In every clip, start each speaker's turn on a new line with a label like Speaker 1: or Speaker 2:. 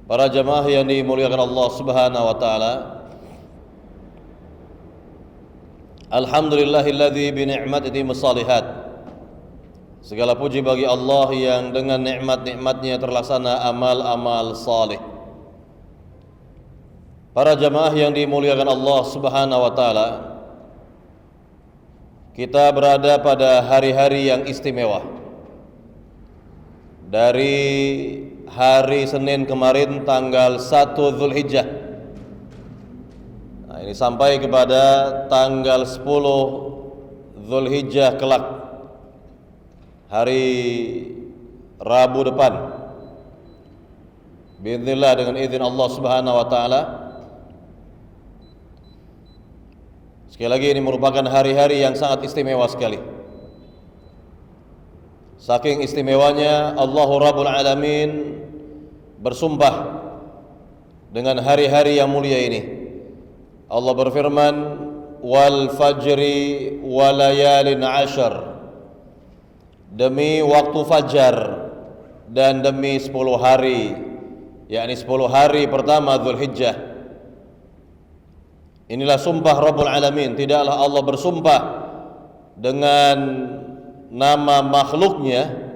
Speaker 1: Para jamaah yang dimuliakan Allah Subhanahu wa taala. Alhamdulillahilladzi bi ni'matihi masalihat. Segala puji bagi Allah yang dengan nikmat-nikmatnya terlaksana amal-amal saleh. Para jamaah yang dimuliakan Allah Subhanahu wa taala. Kita berada pada hari-hari yang istimewa. Dari hari Senin kemarin tanggal 1 Zulhijjah. Nah, ini sampai kepada tanggal 10 Zulhijjah kelak, hari Rabu depan. Biidznillah, dengan izin Allah Subhanahu wa taala. Sekali lagi, ini merupakan hari-hari yang sangat istimewa sekali. Saking istimewanya, Allahu Rabbul Alamin bersumpah dengan hari-hari yang mulia ini. Allah berfirman, wal fajri walayalin ashar, demi waktu fajar dan demi 10 hari, yakni 10 hari pertama Zulhijjah. Inilah sumpah Rabbul Alamin. Tidaklah Allah bersumpah dengan nama makhluknya,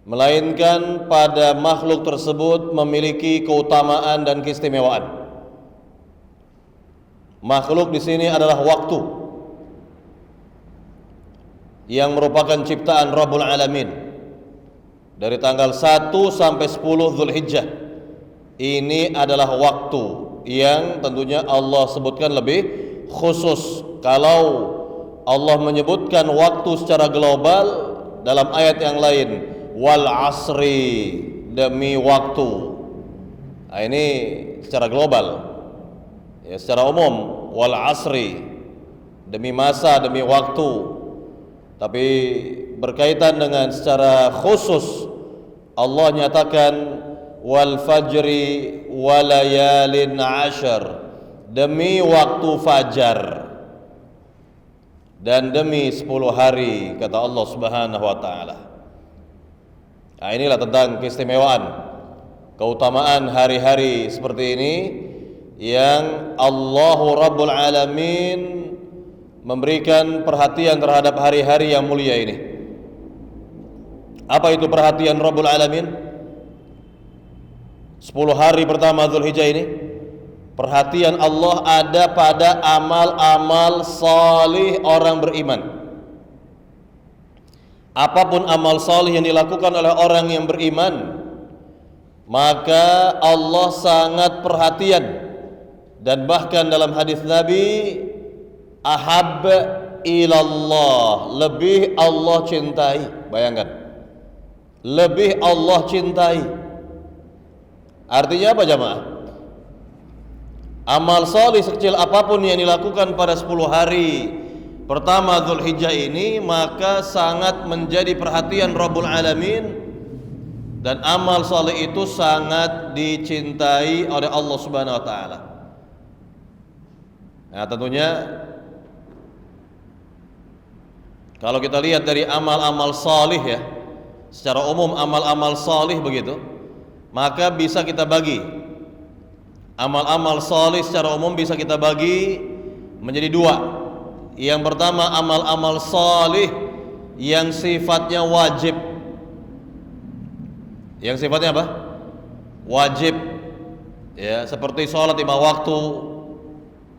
Speaker 1: melainkan pada makhluk tersebut memiliki keutamaan dan keistimewaan. Makhluk di sini adalah waktu, yang merupakan ciptaan Rabbul Alamin. Dari tanggal 1 sampai 10 Zulhijjah, ini adalah waktu yang tentunya Allah sebutkan lebih khusus. Kalau Allah menyebutkan waktu secara global dalam ayat yang lain, wal asri, demi waktu. Nah, ini secara global. Ya, secara umum, wal asri, demi masa, demi waktu. Tapi berkaitan dengan secara khusus, Allah nyatakan wal fajri walayalin ashar, demi waktu fajar dan demi 10 hari, kata Allah Subhanahu wa taala. Nah, inilah tentang keistimewaan, keutamaan hari-hari seperti ini yang Allahu Rabbul Alamin memberikan perhatian terhadap hari-hari yang mulia ini. Apa itu perhatian Rabbul Alamin? 10 hari pertama Zulhijjah ini, perhatian Allah ada pada amal-amal salih orang beriman. Apapun amal salih yang dilakukan oleh orang yang beriman, maka Allah sangat perhatian. Dan bahkan dalam hadis Nabi, ahab ilallah, lebih Allah cintai. Bayangkan, lebih Allah cintai. Artinya apa jamaah? Amal salih sekecil apapun yang dilakukan pada 10 hari pertama Zulhijjah ini, maka sangat menjadi perhatian Rabbul Alamin, dan amal salih itu sangat dicintai oleh Allah Subhanahu wa taala. Nah, tentunya kalau kita lihat dari amal-amal salih ya, secara umum amal-amal salih begitu, maka bisa kita bagi. Amal-amal salih secara umum bisa kita bagi menjadi 2. Yang pertama, amal-amal salih yang sifatnya wajib. Yang sifatnya apa? Wajib. Ya, seperti sholat 5 waktu,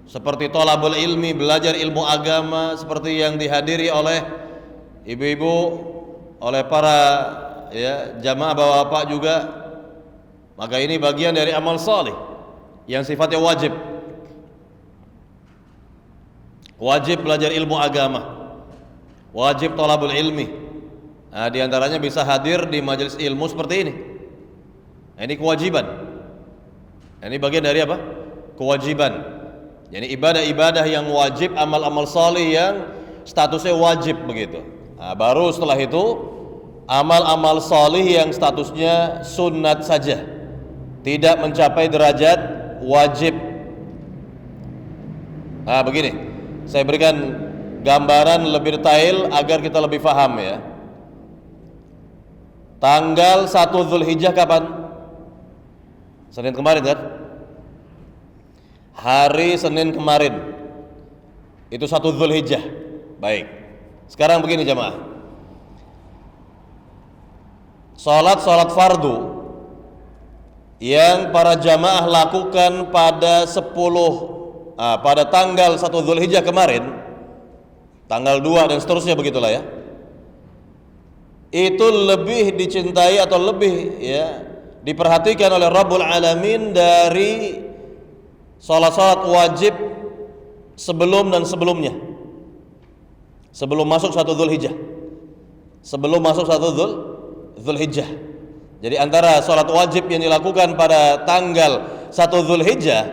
Speaker 1: seperti thalabul ilmi, belajar ilmu agama, seperti yang dihadiri oleh ibu-ibu, oleh para jamaah bapak-bapak juga. Maka ini bagian dari amal salih yang sifatnya wajib. Wajib belajar ilmu agama, wajib thalabul ilmi. Nah, di antaranya bisa hadir di majelis ilmu seperti ini. Nah, ini kewajiban. Nah, ini bagian dari apa? Kewajiban. Jadi ibadah-ibadah yang wajib, amal-amal salih yang statusnya wajib begitu. Nah, baru setelah itu amal-amal salih yang statusnya sunnat saja, tidak mencapai derajat wajib. Nah, begini, saya berikan gambaran lebih detail agar kita lebih paham ya. Tanggal 1 Zulhijjah kapan? Senin kemarin kan? Hari Senin kemarin itu 1 Dzulhijjah. Baik. Sekarang begini jamaah. Salat fardu yang para jamaah lakukan pada pada tanggal 1 Dzulhijjah kemarin, tanggal 2 dan seterusnya begitulah ya. Itu lebih dicintai atau lebih diperhatikan oleh Rabbul Alamin dari salat wajib sebelum dan sebelumnya. Sebelum masuk 1 Dzulhijjah. Sebelum masuk 1 Dzulhijjah. Jadi antara salat wajib yang dilakukan pada tanggal 1 Dzulhijjah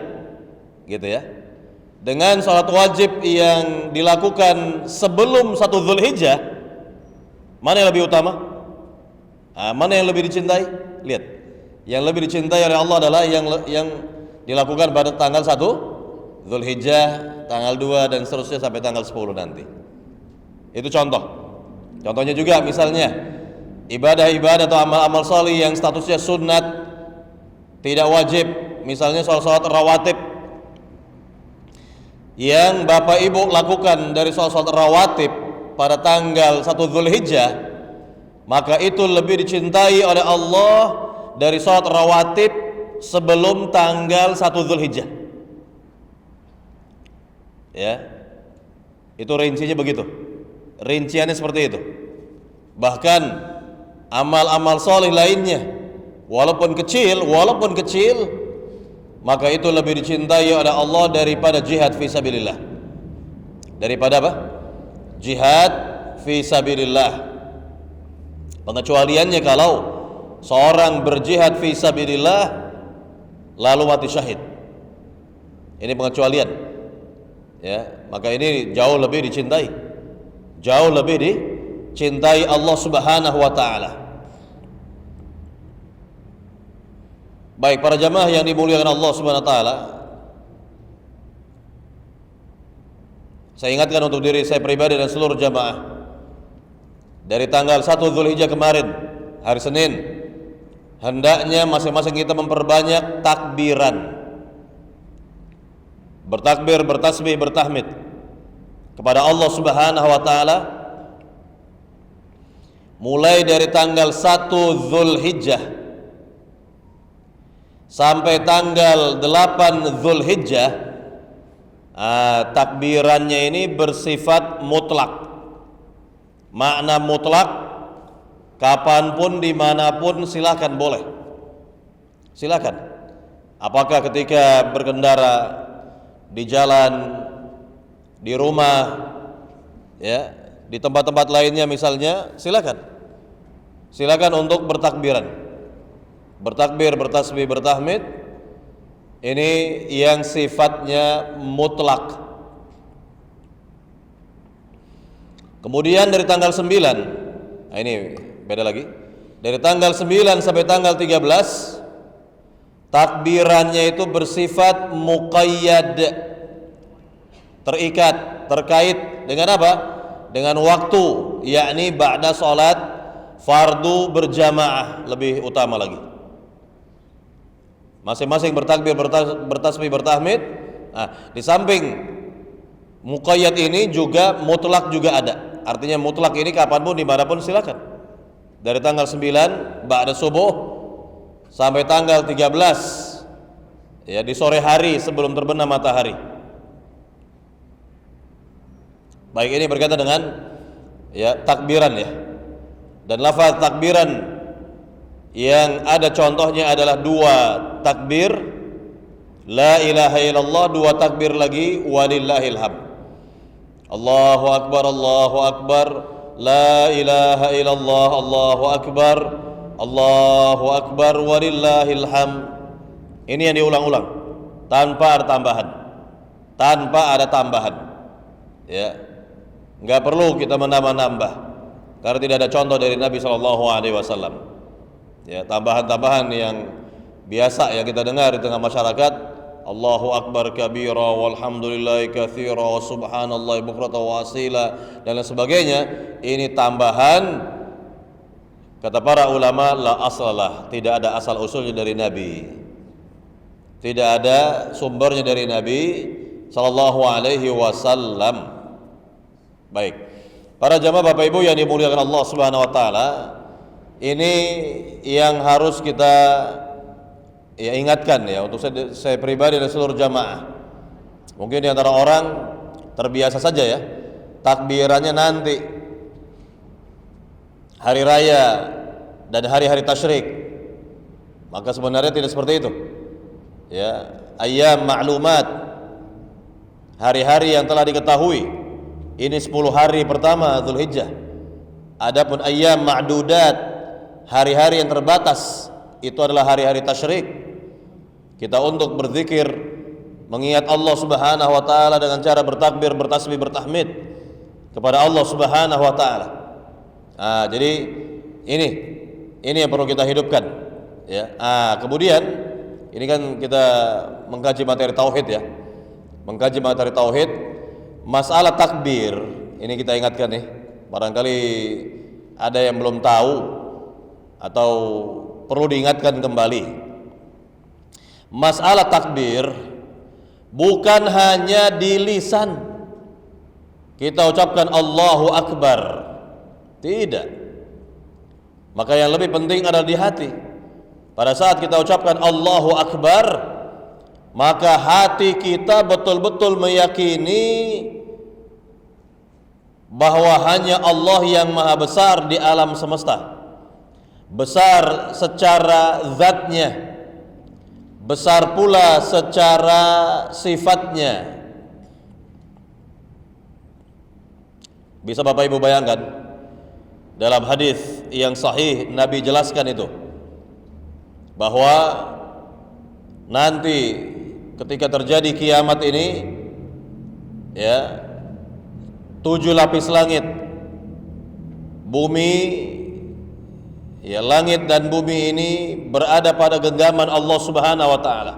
Speaker 1: gitu ya, dengan salat wajib yang dilakukan sebelum 1 Dzulhijjah, mana yang lebih utama? Mana yang lebih dicintai? Lihat. Yang lebih dicintai oleh Allah adalah yang dilakukan pada tanggal 1 Dzulhijjah, tanggal 2 dan seterusnya sampai tanggal 10 nanti. Itu contoh. Contohnya juga misalnya ibadah-ibadah atau amal-amal salih yang statusnya sunat, tidak wajib, misalnya salat rawatib yang Bapak Ibu lakukan dari salat rawatib pada tanggal 1 Dzulhijjah, maka itu lebih dicintai oleh Allah dari salat rawatib sebelum tanggal 1 Dzulhijjah. Ya. Itu rincinya begitu. Rinciannya seperti itu. Bahkan amal-amal soleh lainnya walaupun kecil, maka itu lebih dicintai oleh Allah daripada jihad fi sabilillah. Daripada apa? Jihad fi sabilillah. Pengecualiannya kalau seorang berjihad fi sabilillah lalu mati syahid. Ini pengecualian. Ya, maka ini jauh lebih dicintai. Jauh lebih dicintai Allah Subhanahu wa taala. Baik para jamaah yang dimuliakan Allah Subhanahu wa taala, saya ingatkan untuk diri saya pribadi dan seluruh jamaah, dari tanggal 1 Dzulhijjah kemarin, hari Senin, hendaknya masing-masing kita memperbanyak takbiran. Bertakbir, bertasbih, bertahmid kepada Allah Subhanahu wa taala mulai dari tanggal 1 Dzulhijjah sampai tanggal 8 Dzulhijjah. Takbirannya ini bersifat mutlak. Makna mutlak, kapanpun dimanapun silakan, boleh. Silakan. Apakah ketika berkendara di jalan, di rumah, ya, di tempat-tempat lainnya misalnya, silakan untuk bertakbiran, bertakbir, bertasbih, bertahmid. Ini yang sifatnya mutlak. Kemudian dari tanggal 9, ini beda lagi. Dari tanggal 9 sampai tanggal 13, takbirannya itu bersifat muqayyad, terikat, terkait dengan apa? Dengan waktu, yakni ba'da salat fardu berjamaah, lebih utama lagi. Masing-masing bertakbir, bertasbih, bertahmid. Di samping muqayyad ini juga mutlak juga ada. Artinya mutlak ini kapanpun dimanapun silakan. Dari tanggal 9 ba'da subuh sampai tanggal 13, ya, di sore hari sebelum terbenam matahari. Baik, ini berkaitan dengan takbiran ya. Dan lafaz takbiran yang ada contohnya adalah 2 takbir, la ilaha illallah, 2 takbir lagi, walillahil hamd. Allahu akbar, la ilaha illallah, Allahu akbar, walillahil hamd. Ini yang diulang-ulang tanpa ada tambahan. Ya. Enggak perlu kita menambah-nambah karena tidak ada contoh dari Nabi SAW. Ya, tambahan-tambahan yang biasa yang kita dengar di tengah masyarakat, Allahu akbar kabira walhamdulillahi katsira wa subhanallahi bukratan wa asila dan lain sebagainya. Ini tambahan, kata para ulama, la aslalah, tidak ada asal usulnya dari Nabi. Tidak ada sumbernya dari Nabi sallallahu alaihi wasallam. Baik. Para jamaah Bapak Ibu yang dimuliakan Allah Subhanahu wa taala, ini yang harus kita ingatkan ya untuk saya pribadi dan seluruh jamaah. Mungkin di antara orang terbiasa saja ya, takbirannya nanti hari raya dan hari-hari tasyrik. Maka sebenarnya tidak seperti itu. Ya, ayyam ma'lumat, hari-hari yang telah diketahui. Ini 10 hari pertama Dzulhijjah. Adapun ayyam ma'dudat, hari-hari yang terbatas, itu adalah hari-hari tasyrik. Kita untuk berzikir, mengingat Allah Subhanahu wa taala dengan cara bertakbir, bertasbih, bertahmid kepada Allah Subhanahu wa taala. Jadi ini yang perlu kita hidupkan ya. Kemudian ini kan kita mengkaji materi tauhid ya. Mengkaji materi tauhid, masalah takbir ini kita ingatkan nih. Barangkali ada yang belum tahu atau perlu diingatkan kembali. Masalah takbir bukan hanya di lisan kita ucapkan Allahu Akbar, tidak. Maka yang lebih penting adalah di hati. Pada saat kita ucapkan Allahu Akbar, maka hati kita betul-betul meyakini bahwa hanya Allah yang maha besar di alam semesta, besar secara zatnya, besar pula secara sifatnya. Bisa Bapak Ibu bayangkan, dalam hadis yang sahih Nabi jelaskan itu bahwa nanti ketika terjadi kiamat ini ya, 7 lapis langit, bumi ya, langit dan bumi ini berada pada genggaman Allah Subhanahu wa taala.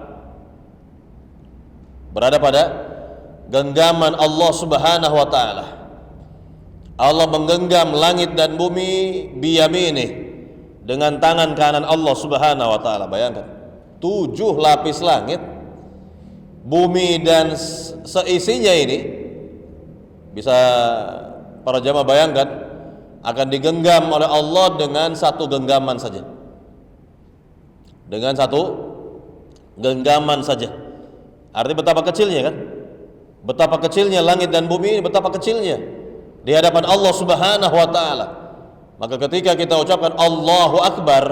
Speaker 1: Berada pada genggaman Allah Subhanahu wa taala. Allah menggenggam langit dan bumi biyaminih, dengan tangan kanan Allah Subhanahu wa taala. Bayangkan, 7 lapis langit, bumi dan seisinya ini, bisa para jamaah bayangkan, akan digenggam oleh Allah dengan satu genggaman saja. Dengan satu genggaman saja. Artinya betapa kecilnya kan? Betapa kecilnya langit dan bumi ini, betapa kecilnya di hadapan Allah Subhanahu wa taala. Maka ketika kita ucapkan Allahu Akbar,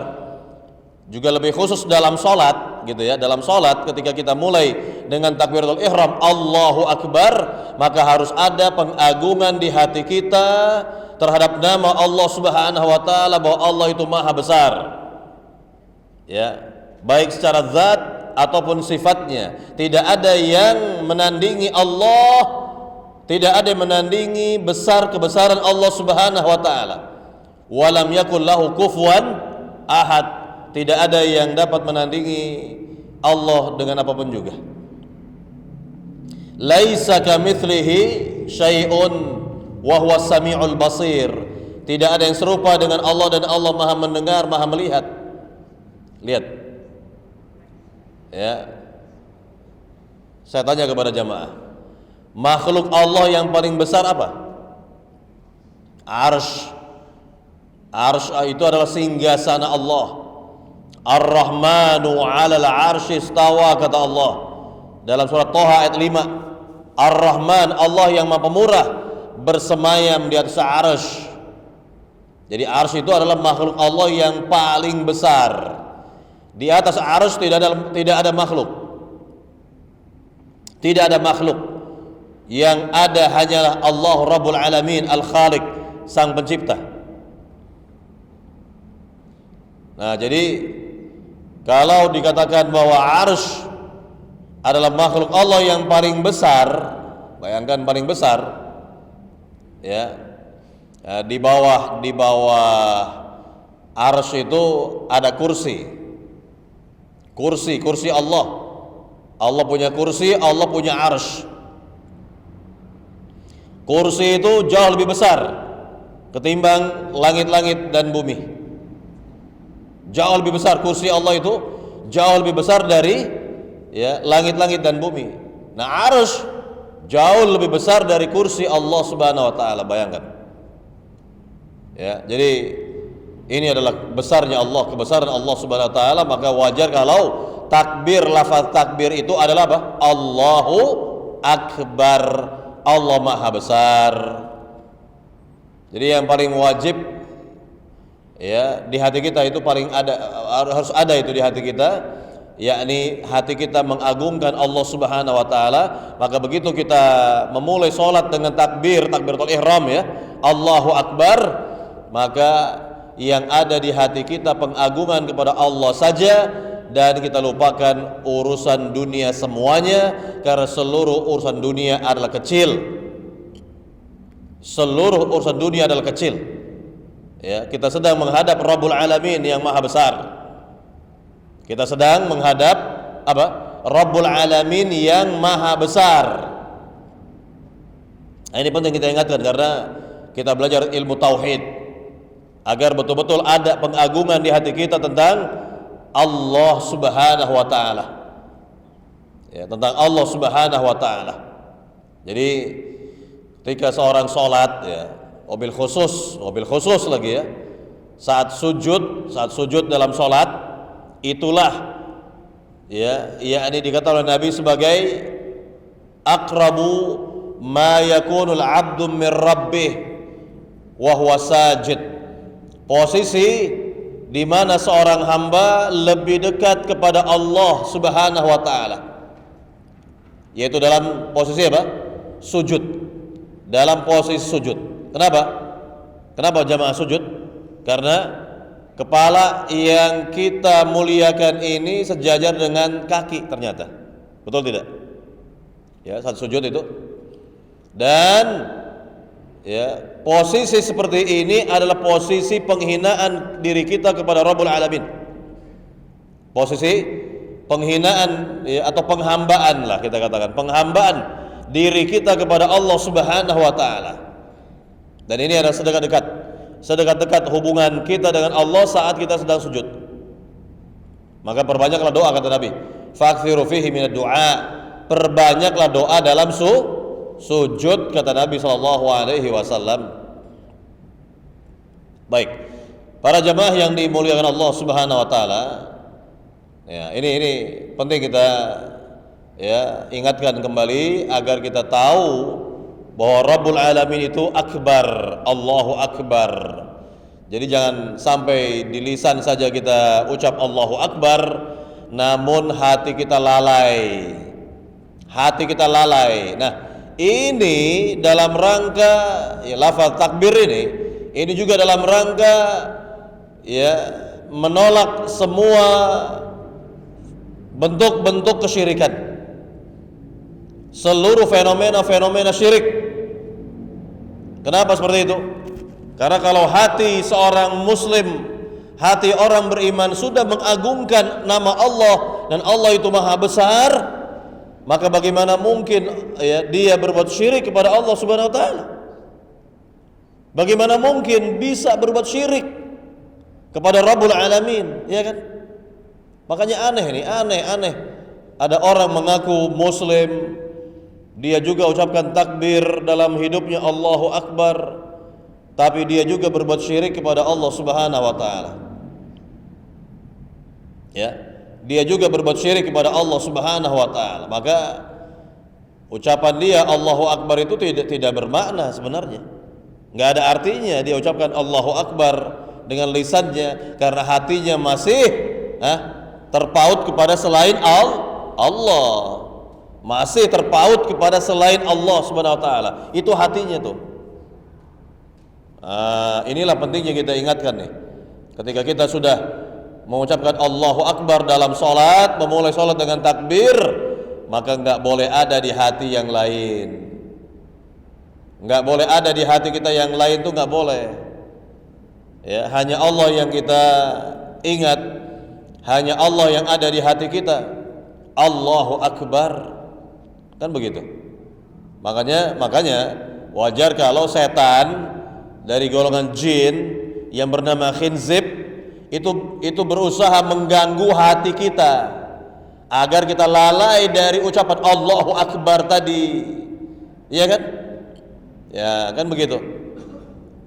Speaker 1: juga lebih khusus dalam sholat gitu ya, dalam sholat ketika kita mulai dengan takbiratul ihram Allahu Akbar, maka harus ada pengagungan di hati kita terhadap nama Allah Subhanahu wa taala, bahwa Allah itu maha besar ya, baik secara zat ataupun sifatnya. Tidak ada yang menandingi Allah, tidak ada yang menandingi besar kebesaran Allah Subhanahu wa taala. Walam yakul lahu kufuwan ahad. Tidak ada yang dapat menandingi Allah dengan apapun juga. Laisa kamitslihi syai'un wa huwas samiul basir. Tidak ada yang serupa dengan Allah, dan Allah maha mendengar, maha melihat. Lihat ya, saya tanya kepada jamaah, makhluk Allah yang paling besar apa? Arsy. Arsy itu adalah singgasana Allah. Ar-Rahmanu 'alal 'arsy istawa, kata Allah dalam surat Thaha ayat 5. Ar-Rahman, Allah yang Maha Pemurah, bersemayam di atas arsy. Jadi arsy itu adalah makhluk Allah yang paling besar. Di atas arsy tidak ada makhluk. Tidak ada makhluk. Yang ada hanyalah Allah Rabbul Alamin, Al-Khaliq, Sang Pencipta. Nah, jadi kalau dikatakan bahwa arsy adalah makhluk Allah yang paling besar, bayangkan paling besar ya, di bawah arsy itu ada kursi Allah. Allah punya kursi, Allah punya arsy. Kursi itu jauh lebih besar ketimbang langit-langit dan bumi. Jauh lebih besar kursi Allah itu, jauh lebih besar dari ya langit-langit dan bumi. Nah, arsy jauh lebih besar dari kursi Allah Subhanahu wa taala, bayangkan. Ya, jadi ini adalah besarnya Allah, kebesaran Allah Subhanahu wa taala, maka wajar kalau takbir, lafaz takbir itu adalah apa? Allahu Akbar, Allah Maha Besar. Jadi yang paling wajib ya di hati kita itu paling harus ada itu di hati kita, yakni hati kita mengagungkan Allah Subhanahu wa taala. Maka begitu kita memulai sholat dengan takbiratul ihram ya, Allahu Akbar, maka yang ada di hati kita pengagungan kepada Allah saja, dan kita lupakan urusan dunia semuanya, karena seluruh urusan dunia adalah kecil. Seluruh urusan dunia adalah kecil. Ya, kita sedang menghadap Rabbul Alamin yang Maha Besar. Kita sedang menghadap apa? Rabbul Alamin yang Maha Besar. Nah, ini penting kita ingatkan karena kita belajar ilmu tauhid agar betul-betul ada pengagungan di hati kita tentang Allah Subhanahu wa taala. Ya, tentang Allah Subhanahu wa taala. Jadi ketika seorang salat ya, wabil khusus lagi ya, saat sujud dalam salat, itulah ya yakni dikatakan oleh Nabi sebagai aqrabu ma yakunul 'abdu min rabbih wa huwa sajid. Posisi di mana seorang hamba lebih dekat kepada Allah Subhanahu wa taala, yaitu dalam posisi apa? Sujud. Dalam posisi sujud. Kenapa? Kenapa jamaah sujud? Karena kepala yang kita muliakan ini sejajar dengan kaki ternyata. Betul tidak? Ya, saat sujud itu. Dan ya, posisi seperti ini adalah posisi penghinaan diri kita kepada Rabbul Alamin. Posisi penghinaan ya, atau penghambaan lah kita katakan, penghambaan diri kita kepada Allah Subhanahu wa taala. Dan ini adalah sedekat-dekat hubungan kita dengan Allah saat kita sedang sujud. Maka perbanyaklah doa, kata Nabi. Fakthiru fihi minad du'a. Perbanyaklah doa dalam sujud, kata Nabi sallallahu alaihi wasallam. Baik. Para jamaah yang dimuliakan Allah Subhanahu wa taala. Ya, ini penting kita ya ingatkan kembali agar kita tahu bahwa Rabbul Alamin itu akbar, Allahu Akbar. Jadi jangan sampai di lisan saja kita ucap Allahu Akbar, namun hati kita lalai. Hati kita lalai. Nah, ini dalam rangka ya, lafaz takbir ini juga dalam rangka ya menolak semua bentuk-bentuk kesyirikan. Seluruh fenomena-fenomena syirik. Kenapa seperti itu? Karena kalau hati seorang muslim, hati orang beriman sudah mengagungkan nama Allah dan Allah itu Maha Besar, maka bagaimana mungkin ya, dia berbuat syirik kepada Allah Subhanahu wa taala? Bagaimana mungkin bisa berbuat syirik kepada Rabbul Alamin, ya kan? Makanya aneh. Ada orang mengaku muslim, dia juga ucapkan takbir dalam hidupnya Allahu Akbar, tapi dia juga berbuat syirik kepada Allah Subhanahu wa taala. Ya, dia juga berbuat syirik kepada Allah Subhanahu wa taala. Maka ucapan dia Allahu Akbar itu tidak bermakna sebenarnya. Enggak ada artinya dia ucapkan Allahu Akbar dengan lisannya karena hatinya masih terpaut kepada selain Allah. Masih terpaut kepada selain Allah Subhanahu wa taala. Itu hatinya tuh. Inilah pentingnya kita ingatkan nih. Ketika kita sudah mengucapkan Allahu Akbar dalam sholat, memulai sholat dengan takbir, maka enggak boleh ada di hati yang lain. Enggak boleh ada di hati kita yang lain tuh enggak boleh. Ya, hanya Allah yang kita ingat, hanya Allah yang ada di hati kita. Allahu Akbar. Kan begitu. Makanya wajar kalau setan dari golongan jin yang bernama khinzib itu berusaha mengganggu hati kita agar kita lalai dari ucapan Allahu Akbar tadi. Iya kan? Ya, kan begitu.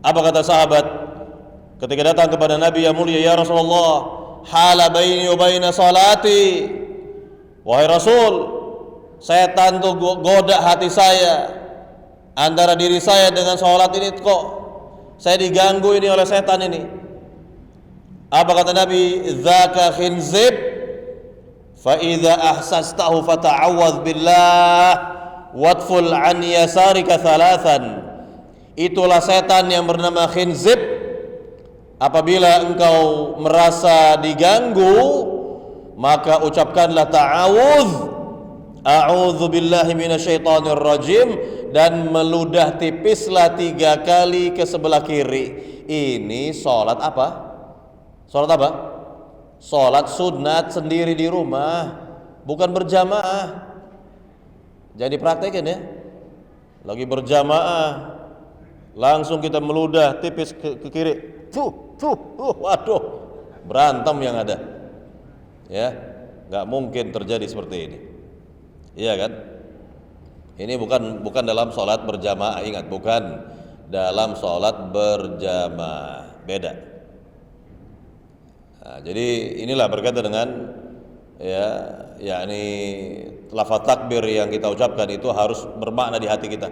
Speaker 1: Apa kata sahabat ketika datang kepada Nabi yang mulia, ya Rasulullah, hala baini wa baina salati. Wahai Rasul, setan tuh goda hati saya antara diri saya dengan salat ini, kok saya diganggu ini oleh setan ini. Apa kata Nabi? Dzaka khinzib fa idza ahsastahu fata'awwadz billah watful an yasarika thalathan. Itulah setan yang bernama khinzib. Apabila engkau merasa diganggu, maka ucapkanlah ta'awudz, a'udzu billahi minasyaitonir rajim, dan meludah tipislah 3 kali ke sebelah kiri. Ini salat apa? Salat apa? Salat sunat sendiri di rumah, bukan berjamaah. Jadi praktekin ya. Lagi berjamaah, langsung kita meludah tipis ke kiri. Waduh, berantem yang ada. Ya, nggak mungkin terjadi seperti ini. Iya kan? Ini bukan dalam sholat berjamaah, ingat, bukan dalam sholat berjamaah, beda. Nah, jadi inilah berkaitan dengan yakni lafaz takbir yang kita ucapkan itu harus bermakna di hati kita.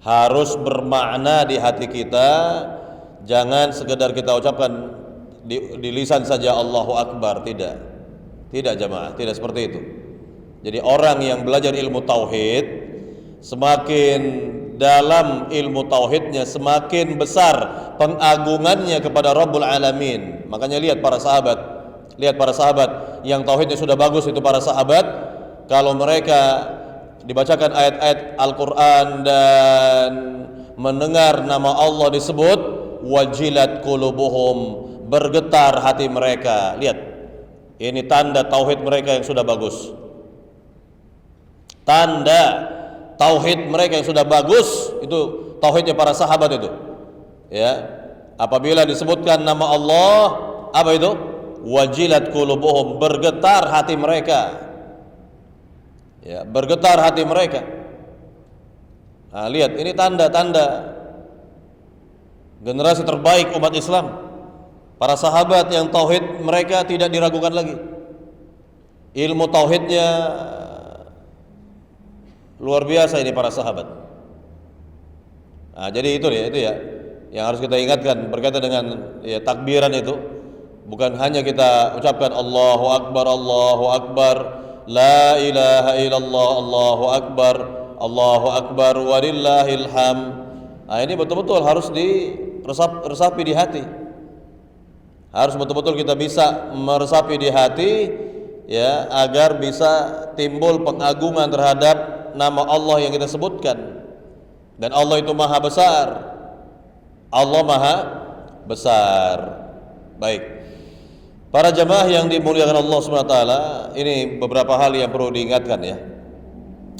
Speaker 1: Harus bermakna di hati kita, jangan sekedar kita ucapkan di lisan saja Allahu Akbar, tidak. Tidak jamaah, tidak seperti itu. Jadi orang yang belajar ilmu tauhid, semakin dalam ilmu tauhidnya, semakin besar pengagungannya kepada Rabbul Alamin. Makanya lihat para sahabat yang tauhidnya sudah bagus, itu para sahabat, kalau mereka dibacakan ayat-ayat Al-Quran dan mendengar nama Allah disebut, wajilat qulubuhum, bergetar hati mereka. Lihat, ini tanda tauhid mereka yang sudah bagus. Tanda tauhid mereka yang sudah bagus, itu tauhidnya para sahabat itu. Ya, apabila disebutkan nama Allah, apa itu? Wajilat qulubuhum, bergetar hati mereka. Ya, bergetar hati mereka. Nah, lihat, ini tanda-tanda generasi terbaik umat Islam. Para sahabat yang tauhid mereka tidak diragukan lagi. Ilmu tauhidnya luar biasa ini para sahabat. Nah, jadi itu ya yang harus kita ingatkan berkaitan dengan takbiran itu. Bukan hanya kita ucapkan Allahu Akbar, la ilaha illallah, Allahu Akbar walillahil hamd. Nah, ini betul-betul harus diresapi di hati. Harus betul-betul kita bisa meresapi di hati, ya, agar bisa timbul pengagungan terhadap nama Allah yang kita sebutkan. Dan Allah itu maha besar. Allah maha besar. Baik, para jamaah yang dimuliakan Allah SWT, ini beberapa hal yang perlu diingatkan ya,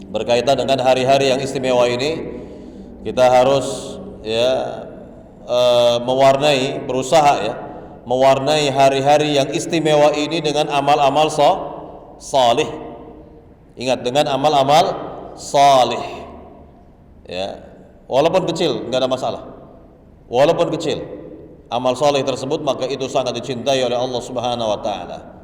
Speaker 1: berkaitan dengan hari-hari yang istimewa ini. Kita harus berusaha mewarnai hari-hari yang istimewa ini dengan amal-amal salih. Ingat, dengan amal-amal salih, ya, walaupun kecil nggak ada masalah. Walaupun kecil amal salih tersebut, maka itu sangat dicintai oleh Allah Subhanahu wa taala.